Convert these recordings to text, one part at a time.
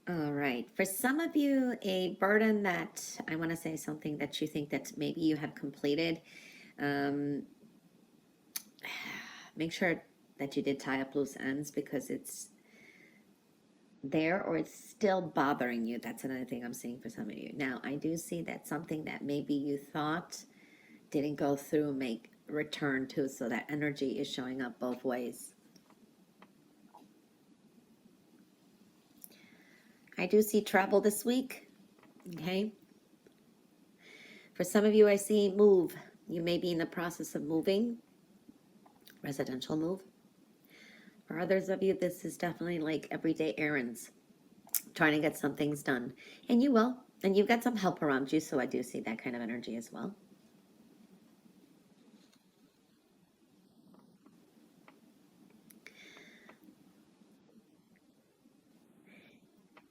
All right. For some of you, a burden that I want to say something that you think that maybe you have completed. Um, make sure that you did tie up loose ends because it's there or it's still bothering you. That's another thing I'm seeing for some of you. Now, I do see that something that maybe you thought didn't go through make return to, so that energy is showing up both ways. I do see travel this week. Okay. For some of you, I see move. You may be in the process of moving, residential move. For others of you, this is definitely like everyday errands, trying to get some things done. And you will. And you've got some help around you, so I do see that kind of energy as well.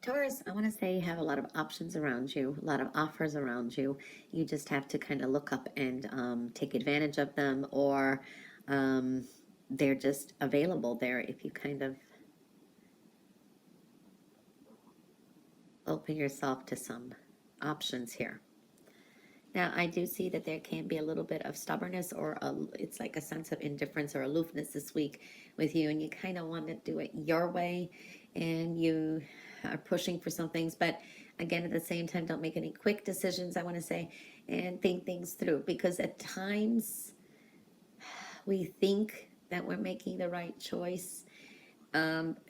Taurus, I want to say you have a lot of options around you, a lot of offers around you. You just have to kind of look up and take advantage of them, or they're just available there if you kind of open yourself to some options here. Now, I do see that there can be a little bit of stubbornness, or it's like a sense of indifference or aloofness this week with you, and you kind of want to do it your way, and you are pushing for some things. But again, at the same time, don't make any quick decisions, I want to say, and think things through, because at times we think that we're making the right choice,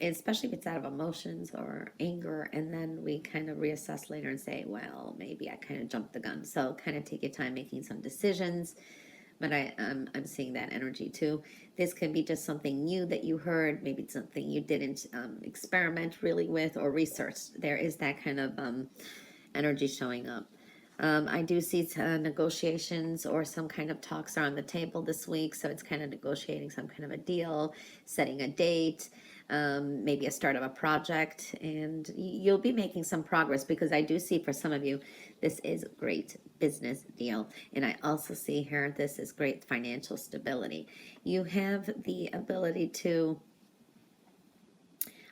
especially if it's out of emotions or anger, and then we kind of reassess later and say, well, maybe I kind of jumped the gun. So kind of take your time making some decisions. But I'm seeing that energy too. This could be just something new that you heard, maybe it's something you didn't experiment really with or research. There is that kind of energy showing up. I do see negotiations or some kind of talks are on the table this week. So it's kind of negotiating some kind of a deal, setting a date, maybe a start of a project, and you'll be making some progress, because I do see for some of you, this is a great business deal. And I also see here, this is great financial stability. You have the ability to,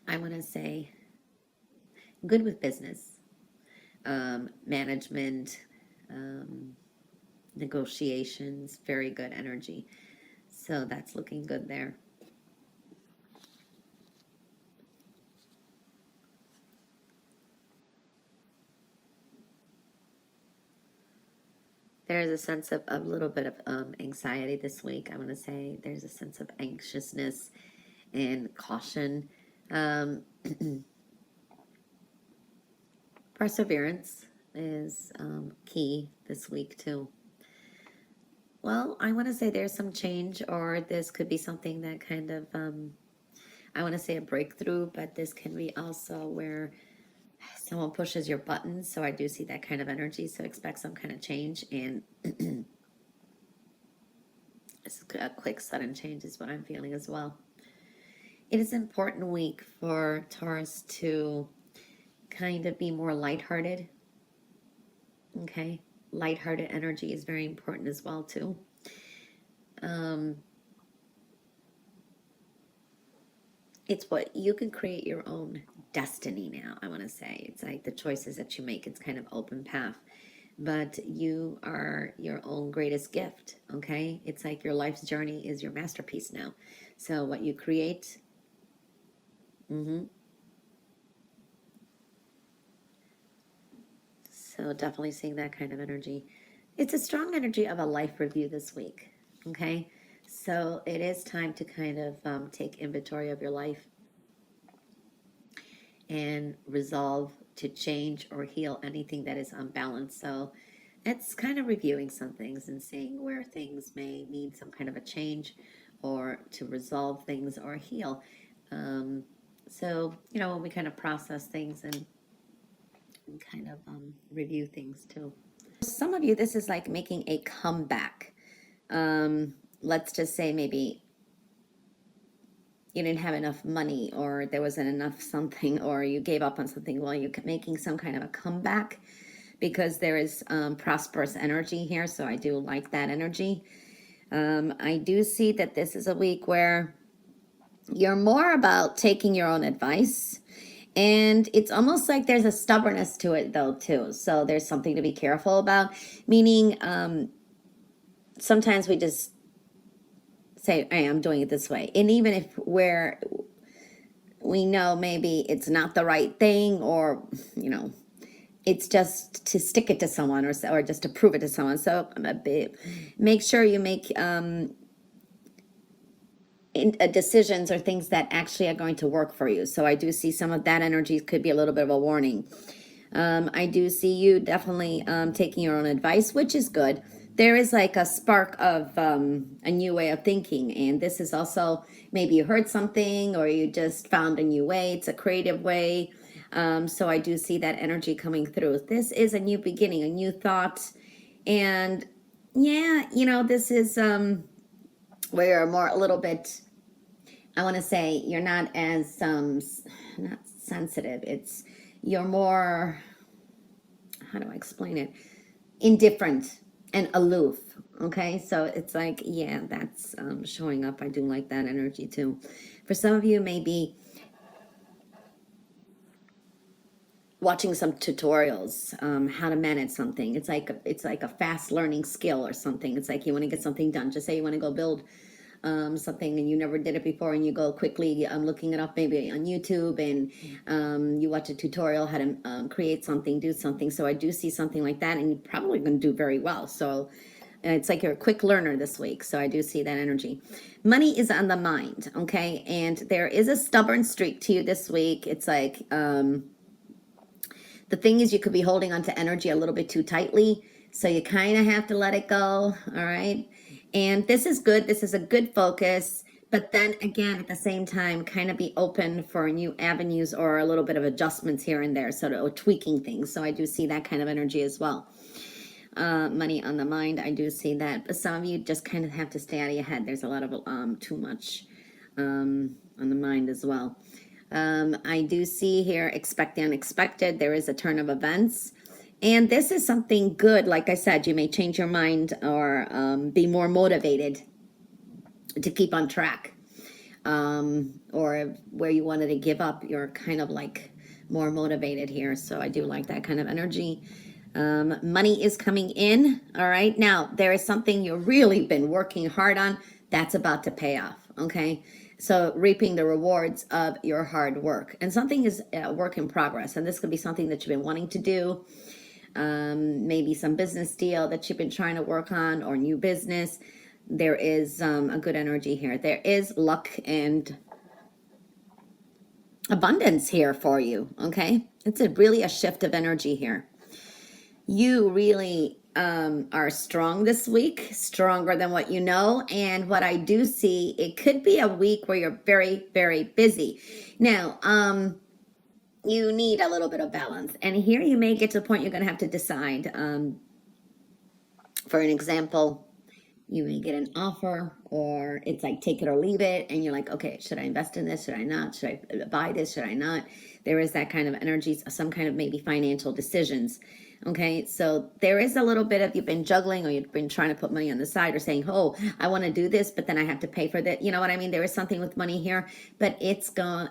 I want to say, good with business, management, negotiations, very good energy. So that's looking good there. There's a sense of a little bit of anxiety this week. I want to say there's a sense of anxiousness and caution. Perseverance is key this week too. Well, I want to say there's some change, or this could be something that kind of, I want to say a breakthrough, but this can be also where someone pushes your buttons. So I do see that kind of energy. So expect some kind of change, and it's a quick, sudden change is what I'm feeling as well. It is an important week for Taurus to kind of be more lighthearted. Okay, lighthearted energy is very important as well too. It's what you can create your own destiny now. I want to say it's like the choices that you make. It's kind of open path, but you are your own greatest gift. Okay, it's like your life's journey is your masterpiece now. So what you create. So definitely seeing that kind of energy. It's a strong energy of a life review this week. Okay, so it is time to kind of take inventory of your life and resolve to change or heal anything that is unbalanced. So it's kind of reviewing some things and seeing where things may need some kind of a change, or to resolve things or heal. So, when we kind of process things and kind of review things too. Some of you, this is like making a comeback. Let's just say maybe you didn't have enough money, or there wasn't enough something, or you gave up on something. Well, you're making some kind of a comeback, because there is prosperous energy here. So I do like that energy. I do see that this is a week where you're more about taking your own advice And it's almost like there's a stubbornness to it though too. So there's something to be careful about, meaning sometimes we just say, hey, I'm doing it this way. And even if we know maybe it's not the right thing, or, you know, it's just to stick it to someone, or just to prove it to someone. So make sure you make decisions or things that actually are going to work for you. So I do see some of that energy could be a little bit of a warning. I do see you definitely taking your own advice, which is good. There is like a spark of a new way of thinking. And this is also, maybe you heard something or you just found a new way. It's a creative way. So I do see that energy coming through. This is a new beginning, a new thought. And yeah, you know, this is where you're more a little bit, I want to say you're not as not sensitive. It's, you're more, how do I explain it? Indifferent and aloof. Okay, so it's like, yeah, that's showing up. I do like that energy too. For some of you, maybe watching some tutorials, how to manage something. It's like a fast learning skill or something. It's like you want to get something done. Just say you want to go build something and you never did it before, and you go quickly looking it up maybe on YouTube, and you watch a tutorial how to create something, do something. So I do see something like that, and you're probably going to do very well. So it's like you're a quick learner this week. So I do see that energy. Money is on the mind, okay? And there is a stubborn streak to you this week. It's like the thing is, you could be holding on to energy a little bit too tightly. So you kind of have to let it go, all right? And this is good. This is a good focus. But then again, at the same time, kind of be open for new avenues or a little bit of adjustments here and there, sort of tweaking things. So I do see that kind of energy as well. Money on the mind, I do see that. But some of you just kind of have to stay out of your head. There's a lot of too much on the mind as well. I do see here, expect the unexpected. There is a turn of events. And this is something good. Like I said, you may change your mind or be more motivated to keep on track. Or where you wanted to give up, you're kind of like more motivated here. So I do like that kind of energy. Money is coming in. All right. Now, there is something you've really been working hard on that's about to pay off. Okay. So reaping the rewards of your hard work, and something is a work in progress. And this could be something that you've been wanting to do. Maybe some business deal that you've been trying to work on, or new business. There is a good energy here. There is luck and abundance here for you. Okay. It's really a shift of energy here. You really are strong this week, stronger than what you know. And what I do see, it could be a week where you're very, very busy. Now, you need a little bit of balance. And here you may get to a point you're going to have to decide. For an example, you may get an offer, or it's like take it or leave it. And you're like, okay, should I invest in this? Should I not? Should I buy this? Should I not? There is that kind of energy, some kind of maybe financial decisions. Okay, so there is a little bit of, you've been juggling, or you've been trying to put money on the side, or saying, oh, I want to do this, but then I have to pay for that. You know what I mean? There is something with money here, but it's going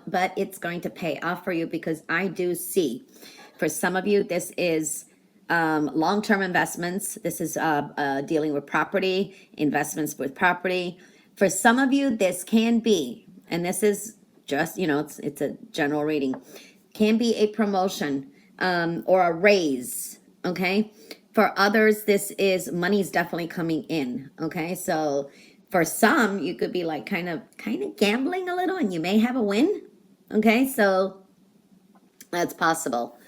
to pay off for you, because I do see, for some of you, this is long-term investments. This is dealing with property, investments with property. For some of you, this can be, and this is just, you know, it's a general reading, can be a promotion or a raise. Okay. For others, this is money's definitely coming in. Okay. So for some, you could be like kind of gambling a little, and you may have a win. Okay. So that's possible.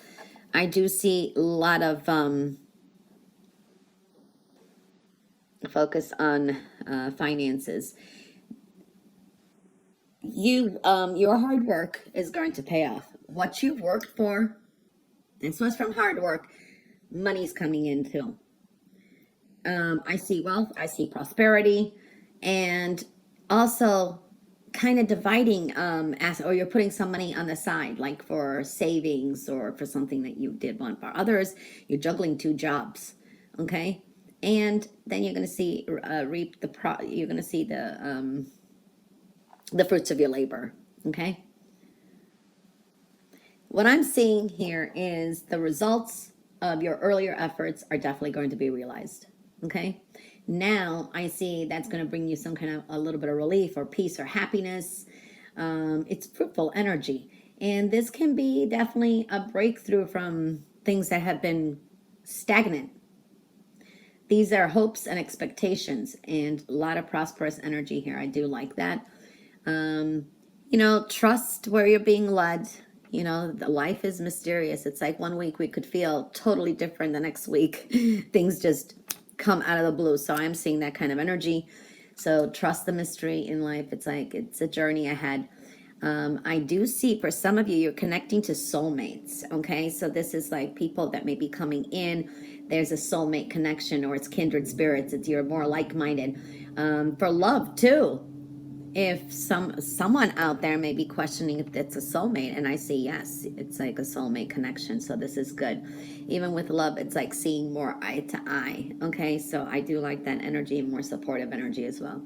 I do see a lot of focus on finances. Your hard work is going to pay off. What you've worked for, this was from hard work, money's coming in too. I see wealth, I see prosperity, and also kind of dividing or you're putting some money on the side, like for savings or for something that you did want. For others, you're juggling two jobs. Okay. And then you're going to see you're going to see the fruits of your labor. Okay. what I'm seeing here is the results of your earlier efforts are definitely going to be realized. Okay. Now I see that's going to bring you some kind of a little bit of relief or peace or happiness. It's fruitful energy. And this can be definitely a breakthrough from things that have been stagnant. These are hopes and expectations and a lot of prosperous energy here. I do like that. You know, trust where you're being led. You know, the life is mysterious. It's like one week we could feel totally different. The next week, things just come out of the blue. So I'm seeing that kind of energy. So trust the mystery in life. It's like it's a journey ahead. I do see for some of you, you're connecting to soulmates. Okay, so this is like people that may be coming in. There's a soulmate connection, or it's kindred spirits. It's you're more like-minded. For love too. If someone out there may be questioning if it's a soulmate, and I say yes, it's like a soulmate connection. So this is good. Even with love, it's like seeing more eye to eye. Okay, so I do like that energy, more supportive energy as well.